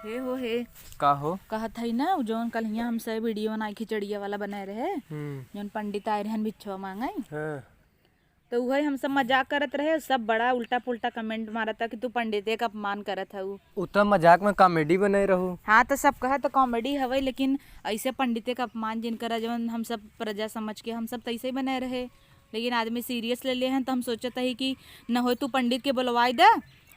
हे हो हे का हो कहत है ना जौन कल हियां हमसे वीडियो बनाई खिचड़िया वाला बनाए रहे जौन पंडित आए रहन बिच्छवा मांगे हाँ। तो वही हम सब मजाक करत रहे, सब बड़ा उल्टा पुल्टा कमेंट मारत था कि तू पंडिते का अपमान करत है। उतना मजाक में कॉमेडी बनाए रहू। हाँ तो सब कहे तो कॉमेडी हवे, लेकिन ऐसे पंडिते का अपमान जिन करा जवन हम सब प्रजा समझ के हम सब तैसे ही बनाए रहे, लेकिन आदमी सीरियस ले लिए हैं तो हम सोचते है कि न हो तू पंडित के बुलवाई दे,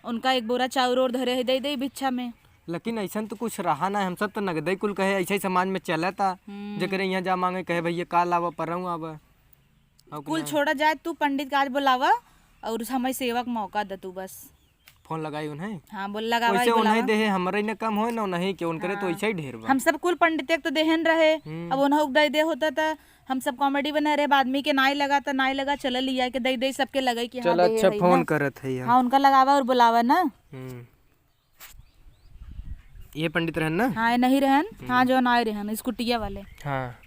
उनका एक बोरा चाउर और धरे है दे दे भिक्षा में। लेकिन ऐसा तो कुछ रहा ना, हम सब तो नगदे कुल कहे ऐसे ही समाज में चला था। जकरे यहाँ जा मांगे कहे भैया का लावा पर रहूँ आवा कुल छोड़ा जाए, तू पंडित का आज बुलावा और हमें सेवा का मौका दे तू बस। फोन लगाई उन्हें। हाँ बोल लगावा वैसे उन्हें देहे हमारे न कम हो ना नहीं कि उनकरे तो ऐसा ही ढेर बा। हम सब कुल पंडित तो देहन रहे, अब उन्हें दे दे होता था हम सब कॉमेडी बना रहे, आदमी के नाई लगा तो नाई लगा चल लिया के दे दे सबके लगे कि चल अच्छा फोन करत है। हाँ उनका लगावा और बुलावा ना। ये पंडित रहन ना? हाँ नहीं रहन, हाँ जो नाई रहन स्कूटिया वाले। हाँ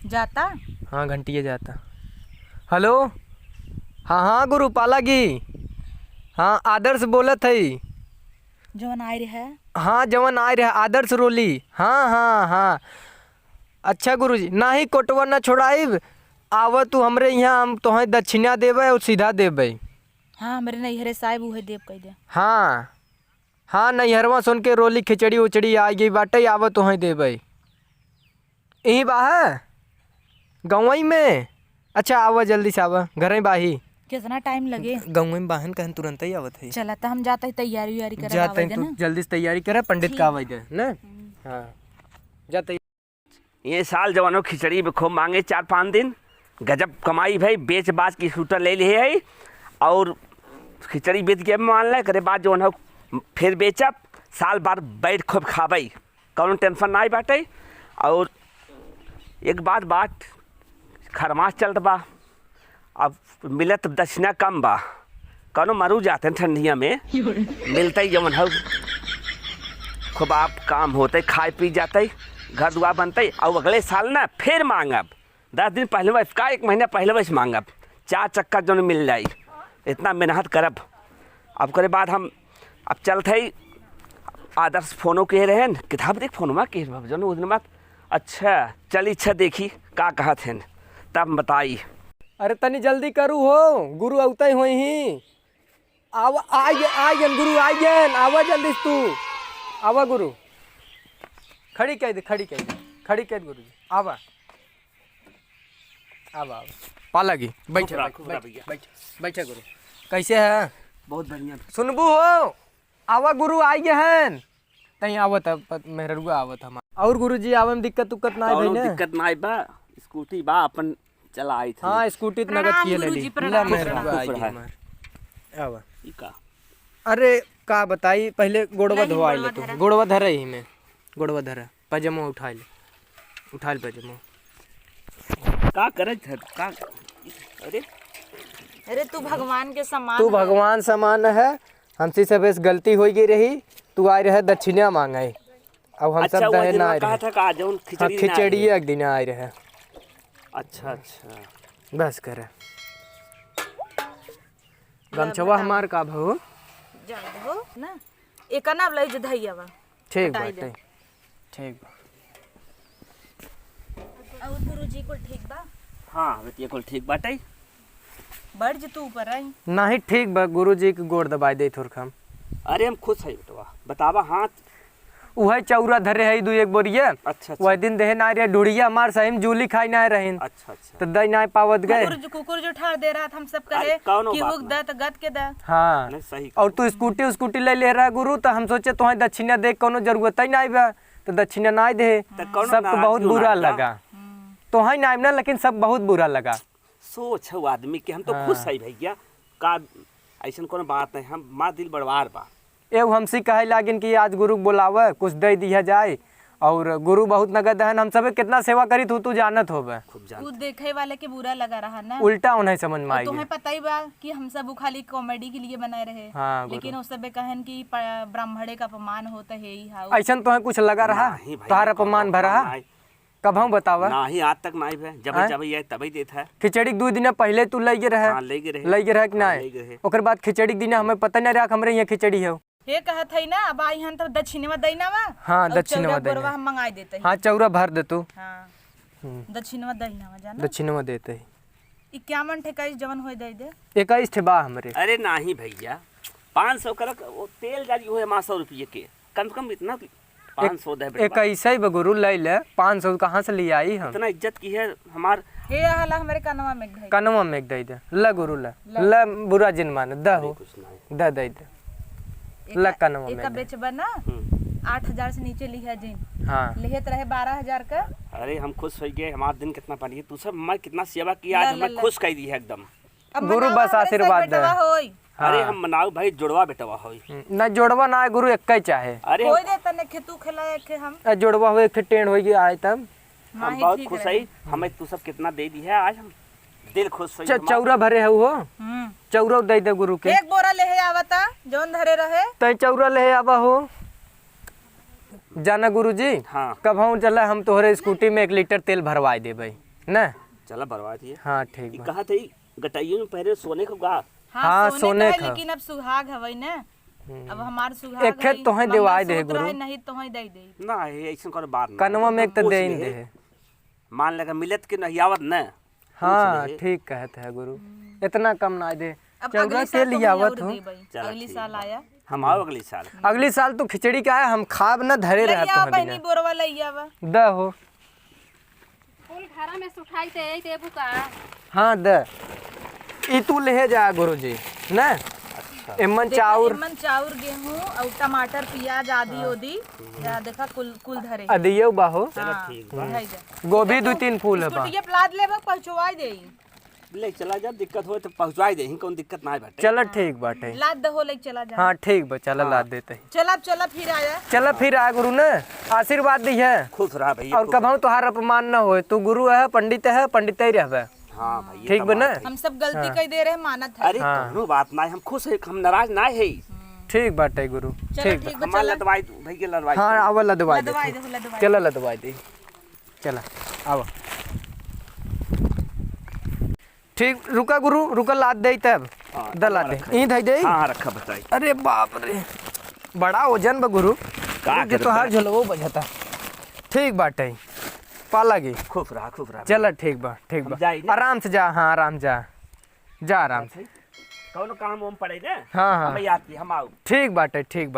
जाता हाँ घंटिया जाता। हेलो हाँ हाँ गुरु पालागी, हाँ आदर्श बोलत है। जवन आए रहे हाँ जवन आए रहे आदर्श रोली। हाँ हाँ हाँ अच्छा गुरुजी, ना ही कोटवा ना छोड़ाइब, आव तू हमरे यहाँ हम तोहें दक्षिणा देवे और सीधा देवे। हाँ हमारे नैहरे साहब उहे देव कह दे। हाँ हाँ नैहरवा सुन के रोली खिचड़ी उचड़ी आ गई बाटे, आव तोहें देवे। यही बाह गवई में। अच्छा आवा जल्दी से आवा, घर ही बाही। कितना टाइम लगे? गवई में बाहन कहन तुरंत ही आवत है। चला तो हम जाते हैं तैयारी व्यारी करा जाते हैं, तू जल्दी से तैयारी करे, पंडित का आवाज दे ना। हाँ जाते। ये साल जवानों खिचड़ी में खूब मांगे 4-5 दिन, गजब कमाई भाई, बेच बाच की शूटर ले लिए है और खिचड़ी बेच के मान ले करे बाद जो फिर बेचब, साल बार बैठ खूब खाबई, कौन टेंशन ना बाटे। और एक बात खरमास चलत बा, अब मिलत दक्षिणा कम बा, कौनो मरू जाते हैं ठंडिया में, मिलते ही जवन हो खूब आप काम होते खाए पी जाते घर दुआ बनते। और अगले साल ना फिर मांगब 10 दिन पहले वैस का 1 महीना पहले वैसे मांगब, 4 चक्कर जो मिल जाए, इतना मेहनत करब। अब करे बाद हम अब चलते ही आदर्श फोनो कह रहे हैं, किताब देख फोनमा कह रहे जो उस दिन बात। अच्छा चली अच्छा देखी का कहा थे तब बताई। अरे तनी जल्दी करू हो, गुरु औते हो ही। आवा आइगन गुरु आइगन, आवा जल्दी से तू आवा गुरु। खड़ी कह दे गुरु जी, आवा आवा पालागी बैठे बैठे गुरु। कैसे है? बहुत बढ़िया। सुनबू हो, आवा गुरु आई गए तही आवत मेहरुआ आवत हम। और गुरु जी आवे में दिक्कत उक्कत ना आई ना? दिक्कत ना आई बा, स्कूटी बा अपन चला आई थी। हाँ स्कूटी तो नगद किए ले ली मेहरुआ आई हमार। आवा ई का अरे का बताई, पहले गोड़वा धोआ ले तू, गोड़वा धरे ही में, गोड़वा धरे पजामा उठा ले पजामा। का करे का? अरे तू भगवान के समान, तू भगवान समान है, हमसे सब ऐसे गलती हो गई रही, तू आए रहे दक्षिणा मांगे, अब हम सब दहे ना आए रहे। खिचड़ी एक दिन आए रहे। अच्छा बस करे गमछवा हमार का भाव हो ना एक ना ले जे धैया बा। ठीक बाटे, ठीक बा। और गुरुजी को ठीक बा? हाँ बेटी को ठीक बाटे। बढ़ जे तू ऊपर आई नहीं ठीक बा, गुरुजी के गोड़ दबाई दे थोरखम। अरे हम खुश है बेटवा, बतावा हाथ वही चौरा धरे है 2-1 बोरिया। अच्छा वही दिन देहे ना रे ढुड़िया हमार सही में जूली खाई ना रहे। अच्छा तो दई ना पावत गए। कुकुर जो ठाड़ दे रहा था, हम सब कहे कि हुक द त गद के द। हाँ सही। और तू स्कूटी ले रहा गुरु, तो हम सोचे तुम्हें दक्षिणा दे कोनो जरूरत ही नहीं बा, तो दक्षिणा ना दे। सबको बहुत बुरा लगा, तो है ना, लेकिन सब बहुत बुरा लगा। सोच है आदमी के, हम तो खुश है भैया का, ऐसा कोनो बात नहीं, हम माँ दिल बड़वार बा। एव हमसे कहे लागिन कि आज गुरु बुलावे कुछ दे दिया जाए, और गुरु बहुत नगद है, हम सब कितना सेवा करी तू जानत होबे। तू देखे वाले के बुरा लगा रहा ना, उल्टा उन्हें समझ में आई। तुम्हें पता ही बा कि हम सब खाली कॉमेडी के लिए बनाए रहे। हाँ, लेकिन उस सब कहन कि ब्राह्मणे का अपमान होता है ही। हाँ ऐसा तुम्हें कुछ लगा रहा? तुम्हारा अपमान भरा कब हम बतावा? नहीं आज तक नहीं है, जब ये तभी देता है। खिचड़ी 2 दिन पहले तू ले रहे कि नहीं? ओकर बाद खिचड़ी दिन हमें पता नहीं रहा हमरे यहाँ खिचड़ी है। हे कहत है ना अब आई हन तो दक्षिणवा दैनावा। हाँ, और दक्षिणवा चौरा दैना। बोरवा हम मंगाई देते हैं। हाँ चौरा भर दे तू। हाँ दक्षिणवा दैनावा जाना। दक्षिणवा देते ही। 51 ठेकाई जवन होई दे दे। 21 ठे बा हमरे। अरे नहीं भैया 500 करक वो तेल जारी हुए 500 रुपये के कम से कम इतना 500 दे बेटा। 21 ही बगुरु ले ले 500 कहाँ से ले आई हम। इतना इज्जत की है हमार। हे हला हमरे कनवा में घई। कनवा में दे दे ल गुरु ल बुरा जिन मान द हो कुछ नहीं। द दे दे ल कनवा में एक दे। बेचबा ना 8000 से नीचे लिया जिन। हाँ लेहत रहे 12000 का। अरे हम खुश हो गए हमारा दिन कितना पानी तू सब मैं कितना सेवा किया आज हमें खुश कर दी है एकदम। अब गुरु मनावा बस हमरे आशीर्वाद सब बेटवा दे। होई। अरे हम मनाओ भाई जुड़वा बेटवा होई। न जोड़वा ना है गुरु एक ही चाहे। अरे होई दे तने खेतू खिलाए के हम। जोड़वा हो एक टेंड होगी आए तब। हाँ हम ही बहुत ठीक खुश रहे। है हमें तू सब कितना दे दी है आज हम दिल खुश हो चौरा भरे है वो चौरा दे दे गुरु के। एक बोरा लेहे आवता जौन धरे रहे। तय चौरा ले आवा हो जाना गुरु जी। हाँ कब हम चला हम तोहरे स्कूटी में 1 लीटर तेल भरवाई दे भाई ना। चला बर्बाद है। हाँ ठीक ये बा। कहा थे गटाइयों में पहले सोने को गा। हाँ, सोने सोने का है, का। लेकिन अब सुहाग हवई ना। अब हमार सुहाग एक खेत तोहें देवाय दे मंगलसूत्र गुरु। है, नहीं तोहें दे दे। ना ये ऐसा कर बात ना कनवा में एक तो पूछ दे ही ले। दे। मान लगा मिलत के नहीं आवत न। हाँ ले। ठीक कहते है गुरु इतना कम ना दे। अब चौरा अगली के साल लिए तो आवत हो। चलो अगली ठीक साल बा। आया। हम आओ अगले साल। अगली साल तो खिचड़ी का है हम खाब ना धरे रह लइया तो बहनी बोरवा लइया बा। द हो। फूल घरा में सुखाई ते देबू का। हाँ द ई तू ले जा गुरु जी ना। एमन चाउर मन चाउर गेहूं और टमाटर प्याज आदि ओदी या देखा कुल कुल धरे। अदियो बाहो। हाँ, ठीक धई जा। गोभी 2-3 फूल है बा। स्कूटी प्लाद लेबा पहुंचवाई देई। ले चला जब दिक्कत हो तो पहुंचाई दे कौन दिक्कत ना है बेटे। चल ठीक बाटे। लाद दहो ले चला जा। हाँ ठीक बा चल ला देते ही। चला फिर आया। चल फिर आ गुरु ने आशीर्वाद दी है। खुश रहा भैया। और कभी तुहार अपमान न हो तू गुरु है पंडित ही रहबे। हाँ भैया ठीक बा ना। हम सब गलती कई दे रहे मानत है। अरे कोनो बात ना है हम खुश है हम नाराज ना है। ठीक बाटे गुरु चलो ठीक ठीक बा। बा हमारा चला। लदवाई भैया लदवाई। हाँ आवल दवाई दे। लदवाई दे लदवाई। चल लदवाई दे चला आवा। ठीक रुका गुरु रुका लाद दे तब हाँ, द ला दे ई धई दे। हाँ रखा बताई। अरे बाप रे बड़ा वजन बा गुरु। का जे तोहार झलवो बजता। ठीक बाटे पाला गी। खुश रहा। चल ठीक बा हम जाई ना? आराम से जा। हाँ आराम जा आराम से। कौन काम पड़े ना। हाँ हाँ हमें याद की हम आओ। ठीक बाटे ठीक बा।